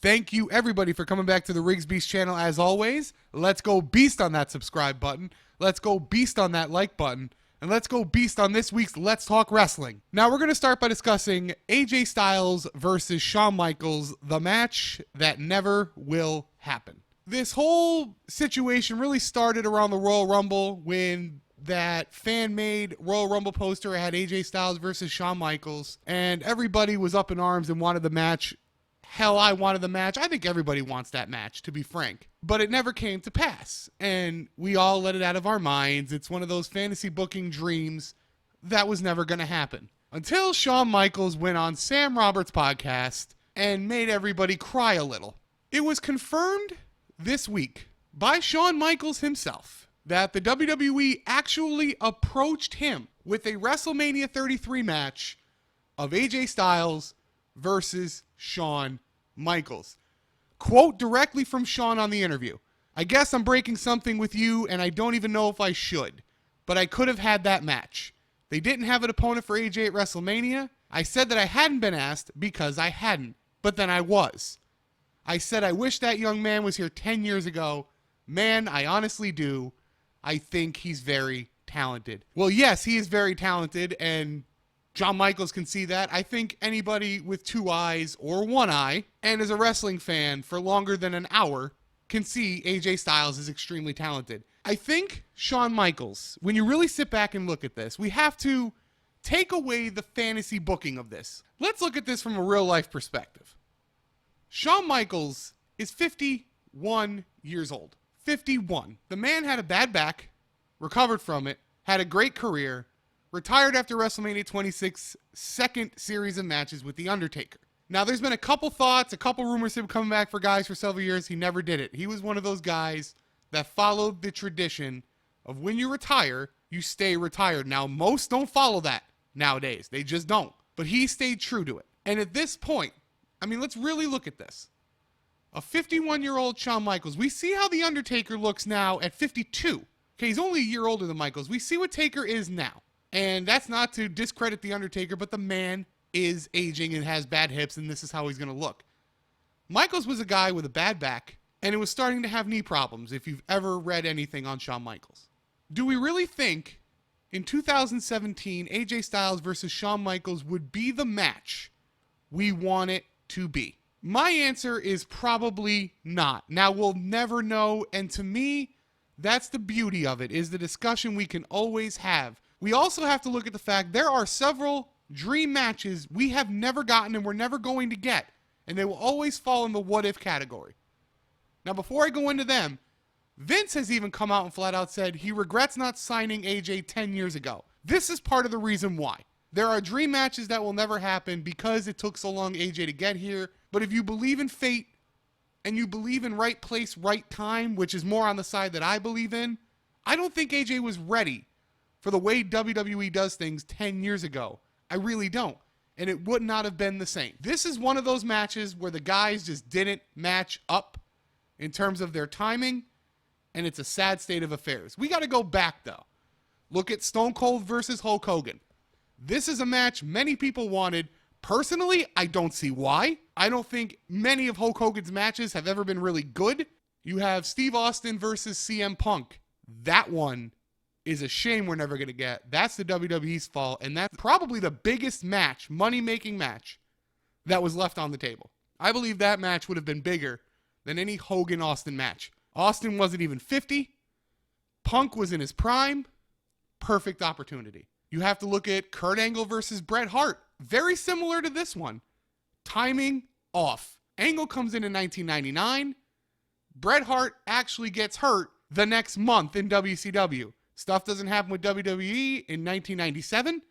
Thank you, everybody, for coming back to the Riggs Beast channel as always. Let's go beast on that subscribe button. Let's go beast on that like button. And let's go beast on this week's Let's Talk Wrestling. Now, we're going to start by discussing AJ Styles versus Shawn Michaels, the match that never will happen. This whole situation really started around the Royal Rumble when that fan-made Royal Rumble poster had AJ Styles versus Shawn Michaels, and everybody was up in arms and wanted the match. Hell, I wanted the match. I think everybody wants that match, to be frank. But it never came to pass, and we all let it out of our minds. It's one of those fantasy booking dreams that was never going to happen. Until Shawn Michaels went on Sam Roberts' podcast and made everybody cry a little. It was confirmed this week by Shawn Michaels himself that the WWE actually approached him with a WrestleMania 33 match of AJ Styles versus Shawn Michaels. Quote directly from Shawn on the interview: "I guess I'm breaking something with you, and I don't even know if I should, but I could have had that match. They didn't have an opponent for AJ at WrestleMania. I said that I hadn't been asked because I hadn't, but then I was. I said I wish that young man was here 10 years ago. Man, I honestly do. I think he's very talented." Well, yes, he is very talented, and Shawn Michaels can see that. I think anybody with two eyes or one eye and is a wrestling fan for longer than an hour can see AJ Styles is extremely talented. I think Shawn Michaels, when you really sit back and look at this, we have to take away the fantasy booking of this. Let's look at this from a real life perspective. Shawn Michaels is 51 years old. 51. The man had a bad back, recovered from it, had a great career, retired after WrestleMania 26's second series of matches with The Undertaker. Now, there's been a couple thoughts, a couple rumors of him coming back for guys for several years. He never did it. He was one of those guys that followed the tradition of when you retire, you stay retired. Now, most don't follow that nowadays. They just don't. But he stayed true to it. And at this point, I mean, let's really look at this. A 51-year-old Shawn Michaels. We see how The Undertaker looks now at 52. Okay, he's only a year older than Michaels. We see what Taker is now. And that's not to discredit The Undertaker, but the man is aging and has bad hips, and this is how he's going to look. Michaels was a guy with a bad back, and it was starting to have knee problems, if you've ever read anything on Shawn Michaels. Do we really think in 2017 AJ Styles versus Shawn Michaels would be the match we want it to be? My answer is probably not. Now, we'll never know, and to me, that's the beauty of it, is the discussion we can always have. We also have to look at the fact there are several dream matches we have never gotten and we're never going to get, and they will always fall in the what-if category. Now, before I go into them, Vince has even come out and flat out said he regrets not signing AJ 10 years ago. This is part of the reason why. There are dream matches that will never happen because it took so long AJ to get here, but if you believe in fate and you believe in right place, right time, which is more on the side that I believe in, I don't think AJ was ready for the way WWE does things 10 years ago. I really don't. And it would not have been the same. This is one of those matches where the guys just didn't match up in terms of their timing, and it's a sad state of affairs. We got to go back, though. Look at Stone Cold versus Hulk Hogan. This is a match many people wanted. Personally, I don't see why. I don't think many of Hulk Hogan's matches have ever been really good. You have Steve Austin versus CM Punk. That one is a shame we're never going to get. That's the WWE's fault, and that's probably the biggest match, money-making match, that was left on the table. I believe that match would have been bigger than any Hogan-Austin match. Austin wasn't even 50. Punk was in his prime. Perfect opportunity. You have to look at Kurt Angle versus Bret Hart. Very similar to this one. Timing off. Angle comes in 1999. Bret Hart actually gets hurt the next month in WCW. Stuff doesn't happen with WWE in 1997.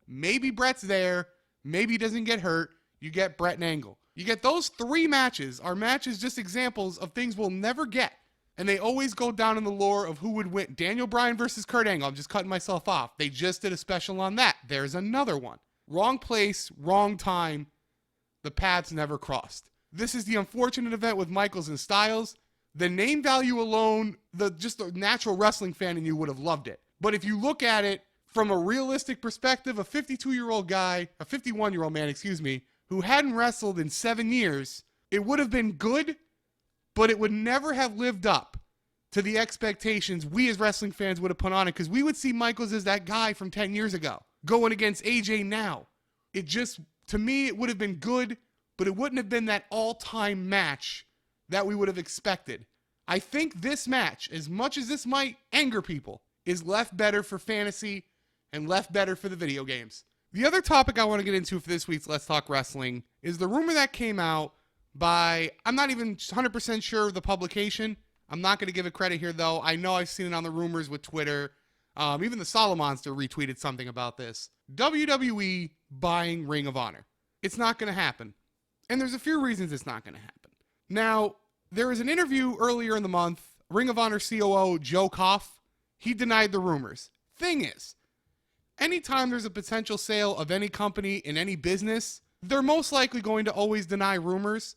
Maybe Bret's there. Maybe he doesn't get hurt. You get Bret and Angle. You get those three matches are matches, just examples of things we'll never get. And they always go down in the lore of who would win. Daniel Bryan versus Kurt Angle. I'm just cutting myself off. They just did a special on that. There's another one. Wrong place, wrong time. The paths never crossed. This is the unfortunate event with Michaels and Styles. The name value alone, just the natural wrestling fan in you would have loved it. But if you look at it from a realistic perspective, a 52-year-old guy, a 51-year-old man, who hadn't wrestled in 7 years, It would have been good, but it would never have lived up to the expectations we as wrestling fans would have put on it, because we would see Michaels as that guy from 10 years ago going against AJ now. It just, to me, it would have been good, but it wouldn't have been that all-time match that we would have expected. I think this match, as much as this might anger people, is left better for fantasy and left better for the video games. The other topic I want to get into for this week's Let's Talk Wrestling is the rumor that came out by, I'm not even 100% sure of the publication. I'm not going to give it credit here, though. I know I've seen it on the rumors with Twitter. Even the Solomonster retweeted something about this. WWE buying Ring of Honor. It's not going to happen. And there's a few reasons it's not going to happen. Now, there was an interview earlier in the month. Ring of Honor COO Joe Koff, he denied the rumors. Thing is, anytime there's a potential sale of any company in any business, they're most likely going to always deny rumors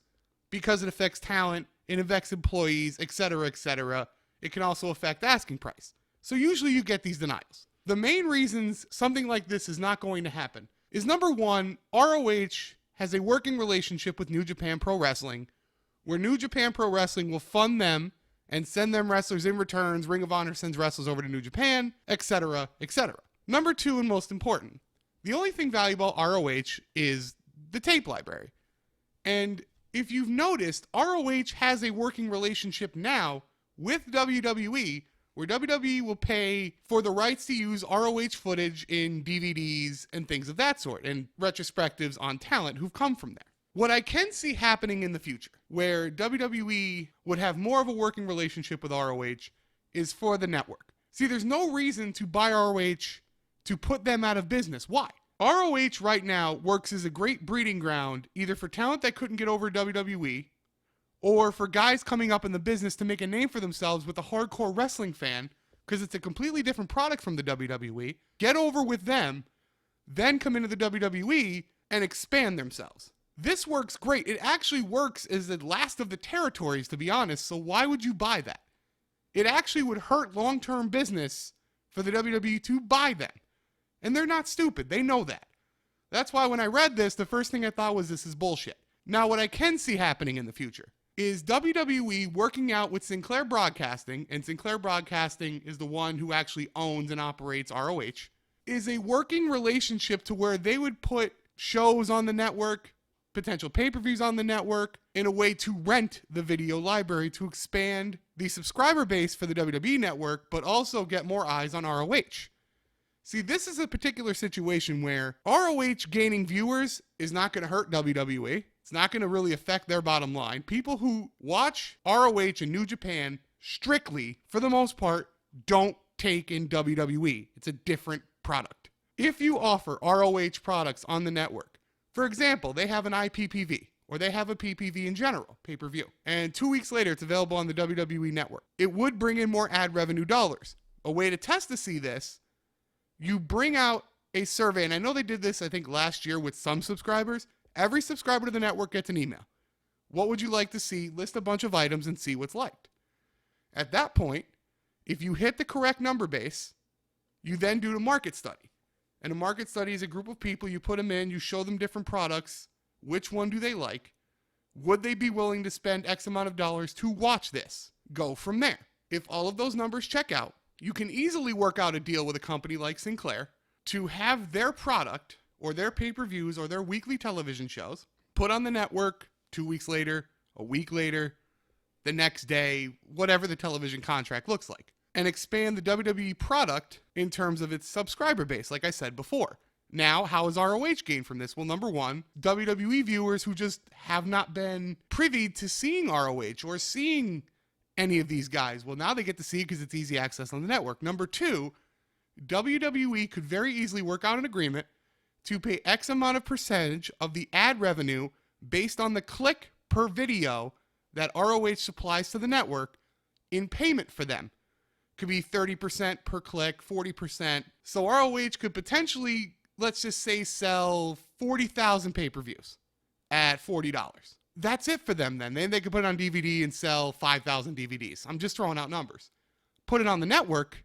because it affects talent, it affects employees, etc., etc. It can also affect asking price. So usually you get these denials. The main reasons something like this is not going to happen is, number one, ROH has a working relationship with New Japan Pro Wrestling, where New Japan Pro Wrestling will fund them and send them wrestlers in returns. Ring of Honor sends wrestlers over to New Japan, etc., etc. Number two, and most important, the only thing valuable about ROH is the tape library. And if you've noticed, ROH has a working relationship now with WWE, where WWE will pay for the rights to use ROH footage in DVDs and things of that sort, and retrospectives on talent who've come from there. What I can see happening in the future, where WWE would have more of a working relationship with ROH, is for the network. See, there's no reason to buy ROH to put them out of business. Why? ROH right now works as a great breeding ground, either for talent that couldn't get over WWE, or for guys coming up in the business to make a name for themselves with a hardcore wrestling fan, because it's a completely different product from the WWE, get over with them, then come into the WWE and expand themselves. This works great. It actually works as the last of the territories, to be honest, so why would you buy that? It actually would hurt long-term business for the WWE to buy them. And they're not stupid. They know that. That's why when I read this, the first thing I thought was, this is bullshit. Now, what I can see happening in the future is WWE working out with Sinclair Broadcasting, and Sinclair Broadcasting is the one who actually owns and operates ROH, is a working relationship to where they would put shows on the network, potential pay-per-views on the network, in a way to rent the video library to expand the subscriber base for the WWE network, but also get more eyes on ROH. See, this is a particular situation where ROH gaining viewers is not going to hurt WWE. It's not going to really affect their bottom line. People who watch ROH and New Japan strictly, for the most part, don't take in WWE. It's a different product. If you offer ROH products on the network, for example, they have an IPPV, or they have a PPV in general, pay-per-view, and 2 weeks later it's available on the WWE network, it would bring in more ad revenue dollars. A way to test to see this, you bring out a survey, and I know they did this, I think, last year with some subscribers. Every subscriber to the network gets an email. What would you like to see? List a bunch of items and see what's liked. At that point, if you hit the correct number base, you then do a market study. And a market study is a group of people, you put them in, you show them different products. Which one do they like? Would they be willing to spend X amount of dollars to watch this? Go from there. If all of those numbers check out, you can easily work out a deal with a company like Sinclair to have their product or their pay-per-views or their weekly television shows put on the network 2 weeks later, a week later, the next day, whatever the television contract looks like, and expand the WWE product in terms of its subscriber base, like I said before. Now, how is ROH gained from this? Well, number one, WWE viewers who just have not been privy to seeing ROH or seeing any of these guys, well, now they get to see it because it's easy access on the network. Number two, WWE could very easily work out an agreement to pay X amount of percentage of the ad revenue based on the click per video that ROH supplies to the network in payment for them. Could be 30% per click, 40%. So ROH could potentially, let's just say, sell 40,000 pay-per-views at $40. That's it for them then. Then they could put it on DVD and sell 5,000 DVDs. I'm just throwing out numbers. Put it on the network,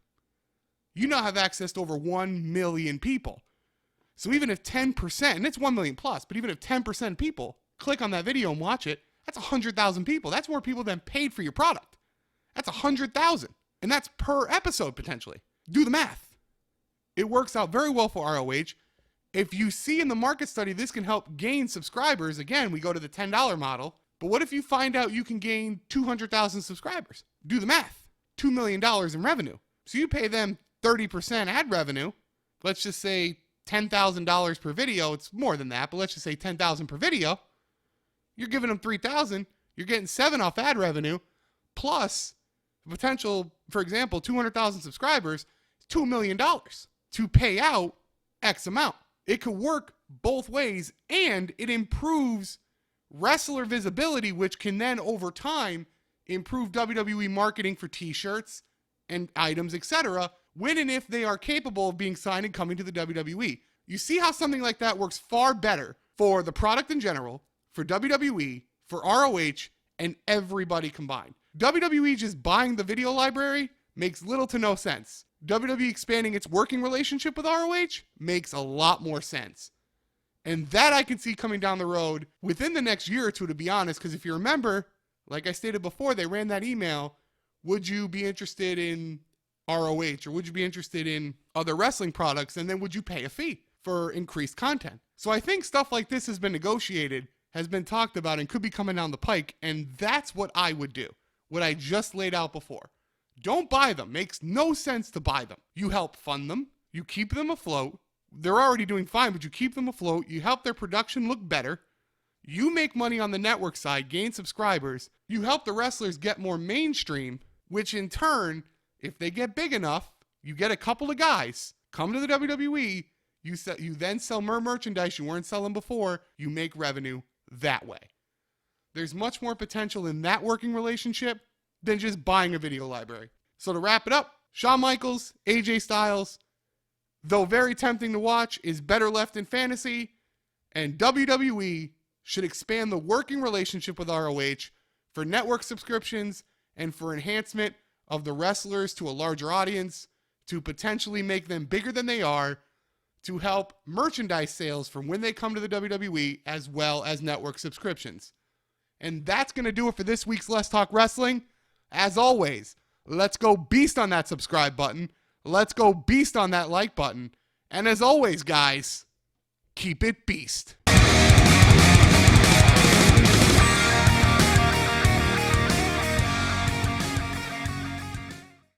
you now have access to over 1 million people. So even if 10%, and it's 1 million plus, but even if 10% of people click on that video and watch it, That's 100,000 people. That's more people than paid for your product. That's 100,000. And that's per episode potentially. Do the math. It works out very well for ROH. If you see in the market study this can help gain subscribers, again, we go to the $10 model. But what if you find out you can gain 200,000 subscribers? Do the math. $2 million in revenue. So you pay them 30% ad revenue. Let's just say $10,000 per video. It's more than that, but let's just say $10,000 per video. You're giving them $3,000. You're getting $7 off ad revenue, plus potential, for example, 200,000 subscribers, $2 million to pay out X amount. It could work both ways, and it improves wrestler visibility, which can then over time improve WWE marketing for t-shirts and items, etc., when and if they are capable of being signed and coming to the WWE. You see how something like that works far better for the product in general, for WWE, for ROH, and everybody combined. WWE just buying the video library makes little to no sense. WWE expanding its working relationship with ROH makes a lot more sense. And that I can see coming down the road within the next year or two, to be honest, because if you remember, like I stated before, they ran that email, would you be interested in ROH, or would you be interested in other wrestling products, and then would you pay a fee for increased content? So I think stuff like this has been negotiated, has been talked about, and could be coming down the pike, and that's what I would do, what I just laid out before. Don't buy them. Makes no sense to buy them. You help fund them. You keep them afloat. They're already doing fine, but you keep them afloat. You help their production look better. You make money on the network side, gain subscribers. You help the wrestlers get more mainstream, which in turn, if they get big enough, you get a couple of guys, come to the WWE, you then sell more merchandise you weren't selling before, you make revenue that way. There's much more potential in that working relationship than just buying a video library. So to wrap it up, Shawn Michaels, AJ Styles, though very tempting to watch, is better left in fantasy, and WWE should expand the working relationship with ROH for network subscriptions and for enhancement of the wrestlers to a larger audience, to potentially make them bigger than they are, to help merchandise sales from when they come to the WWE, as well as network subscriptions. And that's going to do it for this week's Let's Talk Wrestling. As always, let's go beast on that subscribe button. Let's go beast on that like button. And as always, guys, keep it beast.